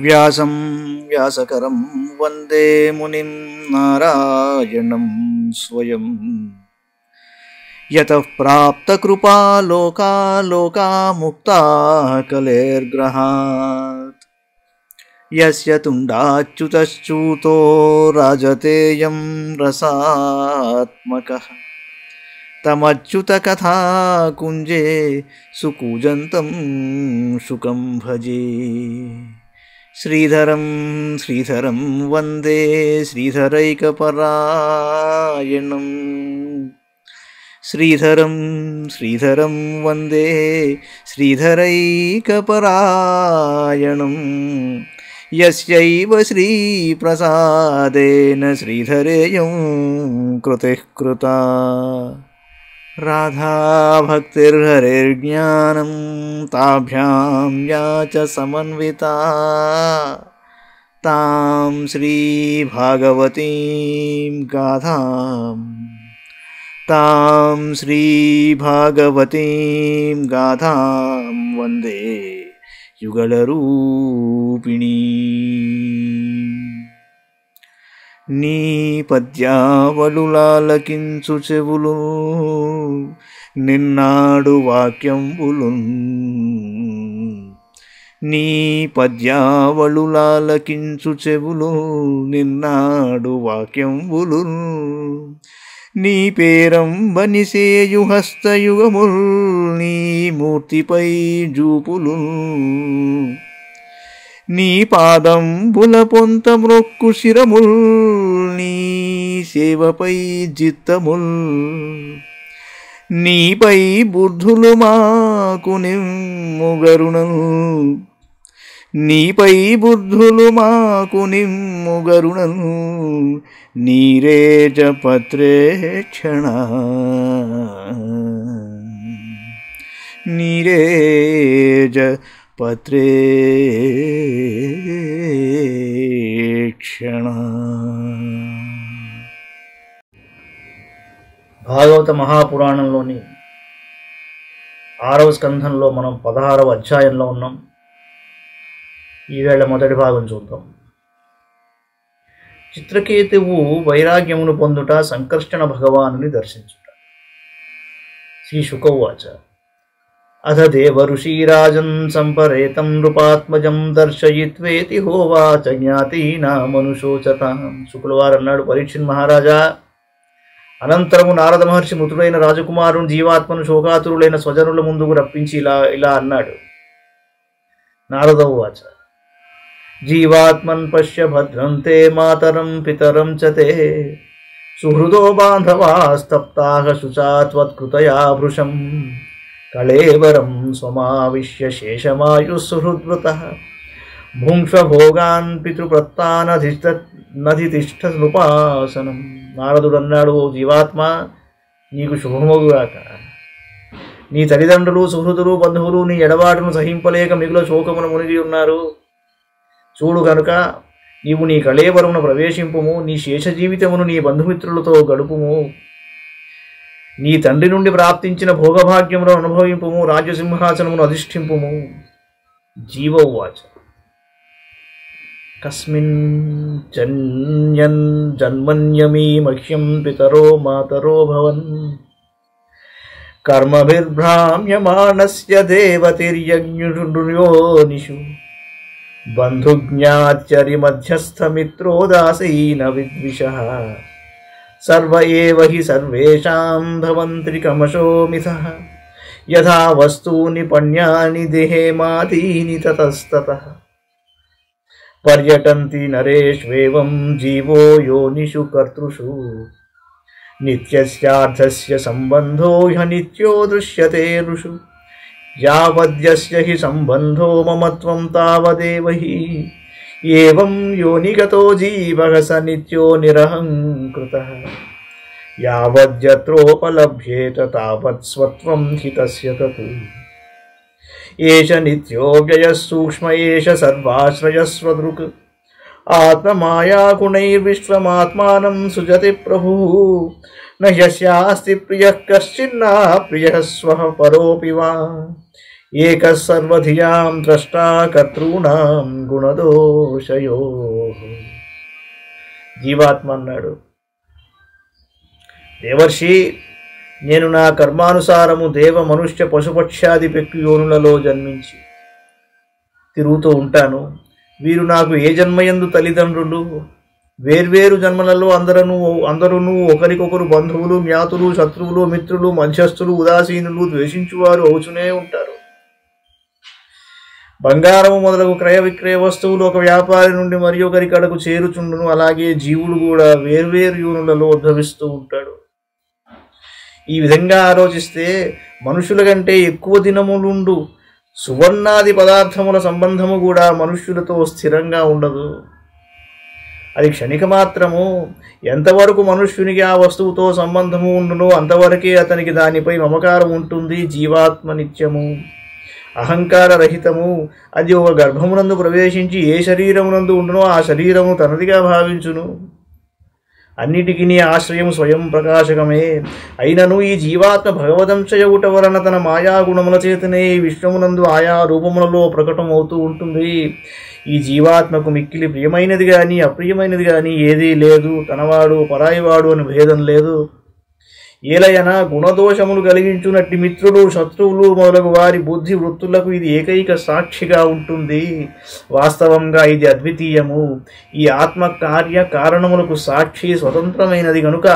వ్యాసం వ్యాసకరం వందే మునిం నారాయణం స్వయం యతః ప్రాప్తకృపా లోకా లోకా ముక్తా కలేర్గ్రహాత్ యస్య తుండాచ్యుతశ్చ్యుతో రాజతేయం రసాత్మకః తమచ్యుతకథా కుంజే సుకూజంతం శుకం భజే. శ్రీధరం శ్రీధరం వందే శ్రీధరైకపరాయణం. శ్రీధరం శ్రీధరం వందే శ్రీధరైకపరాయణం. యస్యైవ శ్రీప్రసాదేన శ్రీధరేయం కృతిః కృతా. రాధా భక్తిర్హరిర్జ్ఞానం తాభ్యాం యా చ సమన్వితా తాం శ్రీ భాగవతీం గాథాం వందే యుగళరూపిణీ. నీ పద్యావళులాలకించు చెవులు నిన్నాడు వాక్యంబులు. నీ పద్యావళులాలకించు చెవులు నిన్నాడు వాక్యంబులు. నీ పేరంబనిసేయు హస్తయుగముల్ నీ మూర్తిపై జూపులు. నీ పాదంబుల పొంత మ్రొక్కు శిరముల్ నీ సేవపై జిత్తముల్. నీపై బుద్ధులు మాకు నిమ్ముగరుణలు. నీపై బుద్ధులు మాకు నిమ్ముగరుణలు. నీరేజ పత్రేక్షణ నీరేజ పత్రేక్షణ. భాగవత మహాపురాణంలోని 6వ స్కంధంలో మనం 16వ అధ్యాయంలో ఉన్నాం. ఈవేళ మొదటి భాగం చూద్దాం. చిత్రకేతువు వైరాగ్యమును పొందుట, సంకర్షణ భగవానుని దర్శించుట. శ్రీ శుకౌవాచ. అథ దేవ ఋషీరాజన్ సంపరేతం నృపాత్మజం దర్శయిత్వేతి హోవాచ జ్ఞాతీనామనుశోచతాం. శుకులవారు అన్నాడు, పరీక్షిన్ మహారాజా, అనంతరము నారద మహర్షి మృతుడైన రాజకుమారుని జీవాత్మను శోకాతురులైన స్వజనుల ముందుకు రప్పించి ఇలా అన్నాడు. నారద ఉవాచ. జీవాత్మన్ పశ్య భద్రంతే మాతరం పితరం చ తే సుహృదో బాంధవాస్తప్తాః శుచాత్వత్కృతయా భృశం కళేవరం స్వమావిశ్య శేషమాయుస్సుహృద్వృతః భుంక్షభోగాన్ పితృప్రత్తానధితిష్ఠనుపాసనం. నారదుడు అన్నాడు, ఓ జీవాత్మ, నీకు శుభమగుగాక. నీ తల్లిదండ్రులు, సుహృదులు, బంధువులు నీ ఎడబాటును సహింపలేక మిగుల శోకమును మునిగి ఉన్నారు. చూడు కనుక నీవు నీ కళేవరమును ప్రవేశింపుము. నీ శేష జీవితమును నీ బంధుమిత్రులతో గడుపుము. నీ తండ్రి నుండి ప్రాప్తించిన భోగభాగ్యమును అనుభవింపుము. రాజ్యసింహాసనమును అధిష్ఠింపుము. జీవ ఉవాచ. కస్మిన్ జన్యన్ జన్మన్యమీ మహ్యం పితరో మాతరో భవన్ కర్మభిర్భ్రామ్యమాణస్య దేవతిర్యజ్ఞుర్యోనిషు బంధుజ్ఞాత్యరిమధ్యస్థమిత్రోదాసీన విద్విషః సర్వ ఏవ హి సర్వేషాం భవంత్రికమశో మిథః యథా వస్తూని పణ్యాని దేహేమాదీని తతస్తతః పర్యటంతి నరేష్వేవం జీవో యోనిషు కర్తృషు నిత్యస్యార్థస్య సంబంధో హ్య నిత్యో దృశ్యతే ఋషు యావద్యస్య హి సంబంధో మమత్వం తావదేవ హి ఏవం యోనిగతో జీవః స నిత్యో నిరహంకృతః యావద్యత్రోపలభ్యేత తావత్ స్వత్వం హి తస్య తత్ ఏష నిత్యో వ్యయః సూక్ష్మ ఏష సర్వాశ్రయస్వదృక్ ఆత్మమాయాగుణైర్విశ్వమాత్మానం సుజతి ప్రభుః న యస్యాస్తి ప్రియః కశ్చిన్నా ప్రియః స్వః పరోపి వా ఏకః సర్వధియాం ద్రష్టా కర్తॄణాం గుణదోషయో. జీవాత్మ అన్నాడు, దేవర్షి, నేను నా కర్మానుసారము దేవ మనుష్య పశుపక్ష్యాది పెక్కు యోనులలో జన్మించి తిరుగుతూ ఉంటాను. వీరు నాకు ఏ జన్మయందు తల్లిదండ్రులు, వేర్వేరు జన్మలలో అందరూ ఒకరికొకరు బంధువులు, జ్ఞాతులు, శత్రువులు, మిత్రులు, మధ్యస్థులు, ఉదాసీనులు, ద్వేషించువారు అవుతూనే ఉంటారు. బంగారము మొదలగు క్రయ విక్రయ వస్తువులు ఒక వ్యాపారి నుండి మరి ఒకరి కడకు చేరుచుండును. అలాగే జీవుడు కూడా వేర్వేరు యోనులలో ఉద్భవిస్తూ ఉంటాడు. ఈ విధంగా ఆలోచిస్తే మనుషుల కంటే ఎక్కువ దినములుండు సువర్ణాది పదార్థముల సంబంధము కూడా మనుష్యులతో స్థిరంగా ఉండదు. అది క్షణిక మాత్రము. ఎంతవరకు మనుష్యునికి ఆ వస్తువుతో సంబంధము ఉండునో అంతవరకే అతనికి దానిపై మమకారం ఉంటుంది. జీవాత్మ నిత్యము, అహంకార రహితము. అది ఒక గర్భమునందు ప్రవేశించి ఏ శరీరమునందు ఉండునో ఆ శరీరము తనదిగా భావించును. అన్నిటికీ ఆశ్రయం స్వయం ప్రకాశకమే. అయినను ఈ జీవాత్మ భగవదంశయగుట వలన తన మాయా గుణముల చేతనే ఈ విశ్వమునందు ఆయా రూపములలో ప్రకటమవుతూ ఉంటుంది. ఈ జీవాత్మకు మిక్కిలి ప్రియమైనది కానీ అప్రియమైనది కానీ ఏదీ లేదు. తనవాడు పరాయివాడు అని భేదం లేదు. ఏలయన గుణదోషములు కలిగించునట్టి మిత్రులు, శత్రువులు మొదలగు వారి బుద్ధి వృత్తులకు ఇది ఏకైక సాక్షిగా ఉంటుంది. వాస్తవంగా ఇది అద్వితీయము. ఈ ఆత్మ కార్య కారణములకు సాక్షి స్వతంత్రమైనది గనుక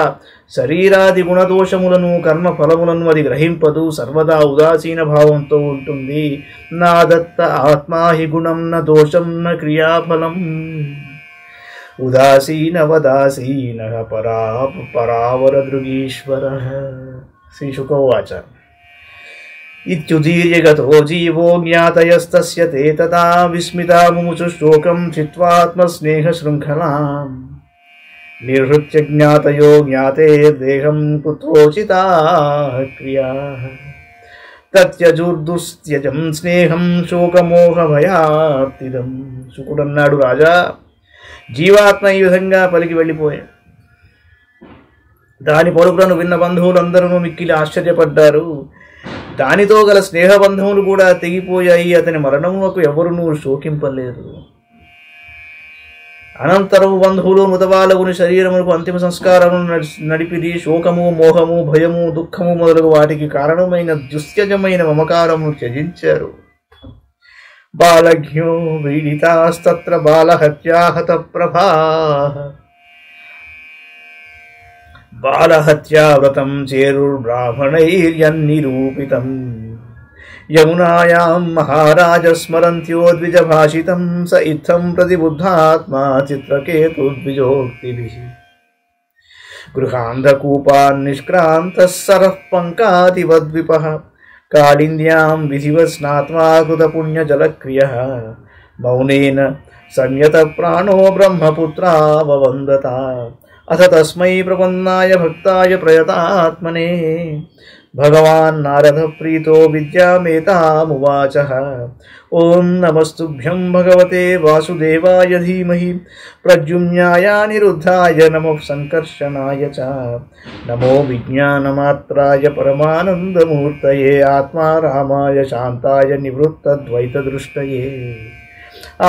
శరీరాది గుణదోషములను, కర్మ ఫలములను అది గ్రహింపదు. సర్వదా ఉదాసీన భావంతో ఉంటుంది. నా దత్త ఆత్మాహి గుణం న దోషం న క్రియాఫలం ఉదాసీనవదాసీన పరావరదృగీశ్వర. శ్రీ శుకోవాచ. ఇత్యుదీర్య గతో జీవో జ్ఞాతయస్తస్య తే తదా విస్మితా ముముచు శోకం చిత్వాత్మస్నేహ శృంఖలాం నిర్హృత్య జ్ఞాతయో జ్ఞాతే దేహం కుతోచితా క్రియా తత్యజుర్దుస్త్యజం స్నేహం శోకమోహ భయార్తిదం. శుకుడన్నాడు, రాజా, జీవాత్మ ఈ విధంగా పలికి వెళ్ళిపోయాడు. దాని పలుకులను విన్న బంధువులందరూ మిక్కిలి ఆశ్చర్యపడ్డారు. దానితో గల స్నేహబంధములు కూడా తెగిపోయాయి. అతని మరణములకు ఎవరునూ శోకింపలేదు. అనంతరము బంధువులు మృతబాలకుని శరీరములకు అంతిమ సంస్కారమును నడిపిది. శోకము, మోహము, భయము, దుఃఖము మొదలగు వాటికి కారణమైన దుస్త్యజమైన మమకారమును త్యజించారు. బాలఘ్నో వీడితాస్తత్ర బాలహత్యాహత ప్రభా బాలహత్యావ్రతం చేరుర్బ్రాహ్మణైర్యన్నిరూపితం యమునాయాం మహారాజ స్మరంత్యో ద్విజభాషితం స ఇత్థం ప్రతిబుద్ధాత్మా చిత్రకేతుర్ద్విజోక్తిభిః గృహాంధకూపాన్ నిష్క్రాంతః సరః పంకాతివద్విపః కాళింద్యాం విధివస్నాత్మా కృతపుణ్యజలక్రియః మౌనేన సంయత ప్రాణో బ్రహ్మపుత్రావవందత అథ తస్మై ప్రపన్నాయ భక్తాయ ప్రయతాత్మనే భగవాన్ నారద ప్రీతో విద్యామేతామువాచః. ఓం నమస్తుభ్యం భగవతే వాసుదేవాయ ధీమహి ప్రద్యుమ్నాయ నిరుద్ధాయ నమః సంకర్షణాయ చ నమో విజ్ఞానమాత్రాయ పరమానందమూర్తయే ఆత్మారామాయ శాంతాయ నివృత్తద్వైతదృష్టయే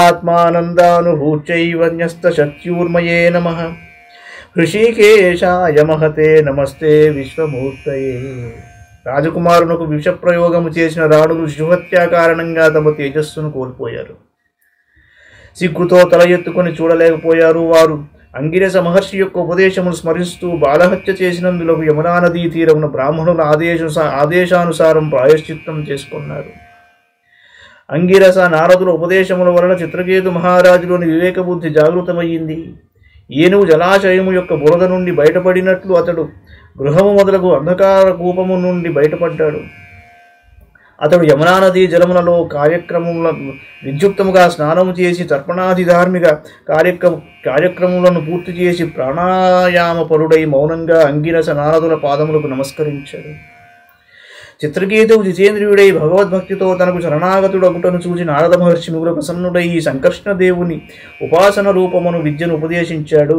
ఆత్మానందానుభూత్యైవ న్యస్తశక్త్యూర్మయే నమః హృషికేశాయ మహతే నమస్తే విశ్వమూర్తయే. రాజకుమారునకు విషప్రయోగము చేసిన రాణులు శిశుహత్యా కారణంగా తమ తేజస్సును కోల్పోయారు. సిగ్గుతో తల ఎత్తుకొని చూడలేకపోయారు. వారు అంగిరస మహర్షి యొక్క ఉపదేశమును స్మరిస్తూ బాలహత్య చేసినందులకు యమునా నదీ తీరమున బ్రాహ్మణుల ఆదేశానుసారం ప్రాయశ్చిత్తం చేసుకున్నారు. అంగిరస నారదుల ఉపదేశముల వలన చిత్రకేతు మహారాజులోని వివేకబుద్ధి జాగృతమయ్యింది. ఏనుగు జలాశయము యొక్క బురద నుండి బయటపడినట్లు అతడు గృహము మొదలగు అంధకార కూపము నుండి బయటపడ్డాడు. అతడు యమునా నదీ జలములలో కార్యక్రమముల విద్యుక్తముగా స్నానము చేసి తర్పణాది ధార్మిక కార్యక్రమములను పూర్తి చేసి ప్రాణాయామ పరుడై మౌనంగా అంగిరస నారదుల పాదములకు నమస్కరించాడు. చిత్రకేతువు జితేంద్రియుడై భగవద్భక్తితో తనకు శరణాగతుడగుటను చూసి నారద మహర్షి మిగుల ప్రసన్నుడై ఈ సంకర్షణ దేవుని ఉపాసన రూపమును విద్యను ఉపదేశించాడు.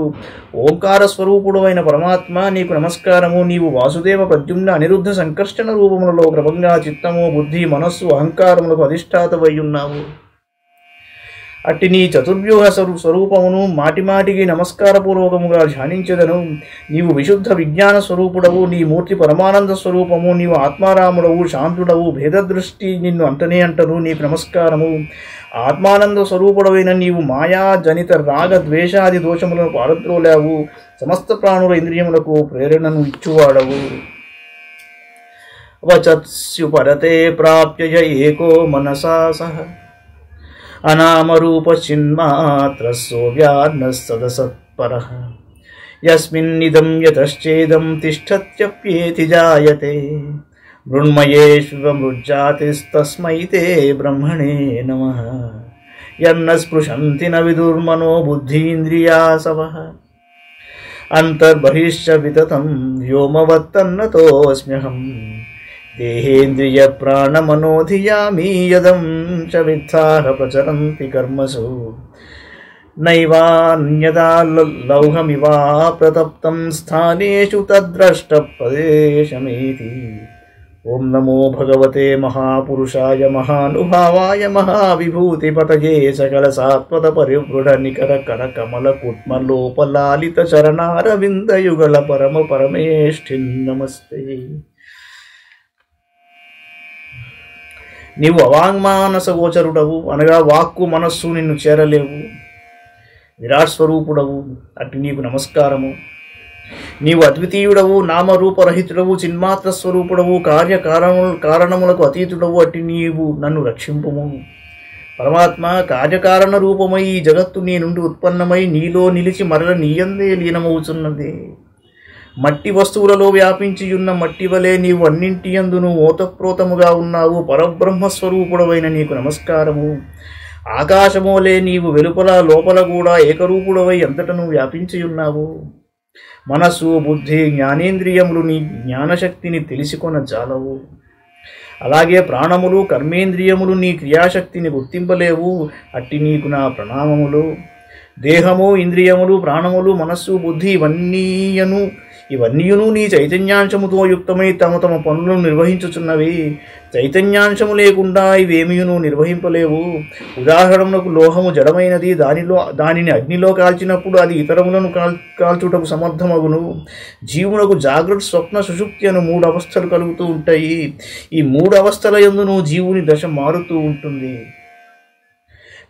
ఓంకార స్వరూపుడైన పరమాత్మ నీకు నమస్కారము. నీవు వాసుదేవ ప్రద్యుమ్న అనిరుద్ధ సంకర్షణ రూపములలో క్రమంగా చిత్తము బుద్ధి మనస్సు అహంకారములకు అధిష్టాతవై ఉన్నావు. అట్టి నీ చతుర్వ్యూహ స్వరూపమును మాటిమాటికి నమస్కారపూర్వకముగా ధ్యానించెదను. నీవు విశుద్ధ విజ్ఞాన స్వరూపుడవు. నీ మూర్తి పరమానంద స్వరూపము. నీవు ఆత్మారాముడవు, శాంతుడవు. భేదదృష్టి నిన్ను అంటనే అంటను. నీకు నమస్కారము. ఆత్మానంద స్వరూపుడవైన నీవు మాయా జనిత రాగ ద్వేషాది దోషములను పారద్రోలావు. సమస్త ప్రాణుల ఇంద్రియములకు ప్రేరణను ఇచ్చువాడవు. వచత్స్యు పరతే ప్రాప్య ఏకో మనసా సహ అనామరూప చిన్మాత్ర సోవ్యాన్నస్తదసత్పరః యస్మిన్నిదం యతశ్చేదం తిష్టత్యప్యేతి జాయతే మృణ్మయేష్వమృజ్జాతిస్తస్మై తే బ్రహ్మణే నమః యన్న స్పృశంతి న విదుర్మనో బుద్ధీంద్రియాసవః అంతర్బహిశ్చ వితతం వ్యోమవత్తన్నతోస్మ్యహం దేహేంద్రియ ప్రాణమనోధియామి యదం చ విత్థాః ప్రచరంతి కర్మసు నైవాన్యదా లౌహమివా ప్రతప్తం స్థానేషు తద్ద్రష్టపదేశమేతి. ఓం నమో భగవతే మహాపురుషాయ మహానుభావాయ మహావిభూతిపతయే సకల సాత్వత పరివృఢ నికర కర కమల కుట్మలోపలాలిత చరణారవిందయుగళ పరమ పరమేష్ఠిన్ నమస్తే. నీవు అవాంగ్మానస గోచరుడవు, అనగా వాక్కు మనస్సు నిన్ను చేరలేవు. విరాట్ స్వరూపుడవు, అట్టి నీకు నమస్కారము. నీవు అద్వితీయుడవు, నామరూపరహితుడవు, చిన్మాత్ర స్వరూపుడవు, కారణములకు అతీతుడవు, అట్టి నీవు నన్ను రక్షింపుము. పరమాత్మ కార్యకారణ రూపమై ఈ జగత్తు నీ నుండి ఉత్పన్నమై నీలో నిలిచి మరల నీయందే లీనమవుతున్నది. మట్టి వస్తువులలో వ్యాపించియున్న మట్టి వలె నీవు అన్నింటియందును ఓతప్రోతముగా ఉన్నావు. పరబ్రహ్మస్వరూపుడవైన నీకు నమస్కారము. ఆకాశమోలే నీవు వెలుపల లోపల కూడా ఏకరూపుడవై అంతటను వ్యాపించియున్నావు. మనస్సు బుద్ధి జ్ఞానేంద్రియములు నీ జ్ఞానశక్తిని తెలిసికొన జాలవు. అలాగే ప్రాణములు కర్మేంద్రియములు నీ క్రియాశక్తిని గుర్తింపలేవు. అట్టి నీకు నా ప్రణామములు. దేహము ఇంద్రియములు ప్రాణములు మనస్సు బుద్ధి ఇవన్నీయును నీ చైతన్యాంశముతో యుక్తమై తమ తమ పనులను నిర్వహించుచున్నవి. చైతన్యాంశము లేకుండా ఇవేమీయును నిర్వహింపలేవు. ఉదాహరణకు లోహము జడమైనది. దానిని అగ్నిలో కాల్చినప్పుడు అది ఇతరములను కాల్చుటకు సమర్థమగును. జీవునకు జాగ్రత్త స్వప్న సుషుప్తి అను 3 అవస్థలు కలుగుతూ ఉంటాయి. ఈ 3 అవస్థల యందును జీవుని దశ మారుతూ ఉంటుంది.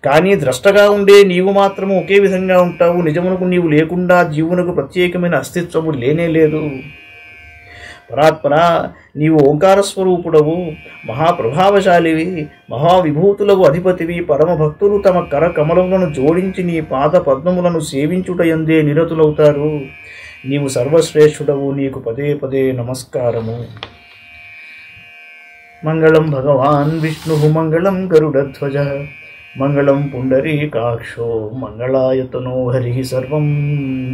కానీ ద్రష్టగా ఉండే నీవు మాత్రము ఒకే విధంగా ఉంటావు. నిజమునకు నీవు లేకుండా జీవునకు ప్రత్యేకమైన అస్తిత్వము లేనే లేదు. పరాత్పర, నీవు ఓంకార స్వరూపుడవు, మహాప్రభావశాలివి, మహావిభూతులకు అధిపతివి. పరమభక్తులు తమ కర కమలములను జోడించి నీ పాద పద్మములను సేవించుటయందే నిరతులవుతారు. నీవు సర్వశ్రేష్ఠుడవు. నీకు పదే పదే నమస్కారము. మంగళం భగవాన్ విష్ణు మంగళం గరుడధ్వజ మంగళం పుండరీకాక్షో మంగళాయతనో హరి. సర్వం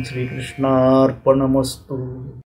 శ్రీకృష్ణార్పణమస్తు.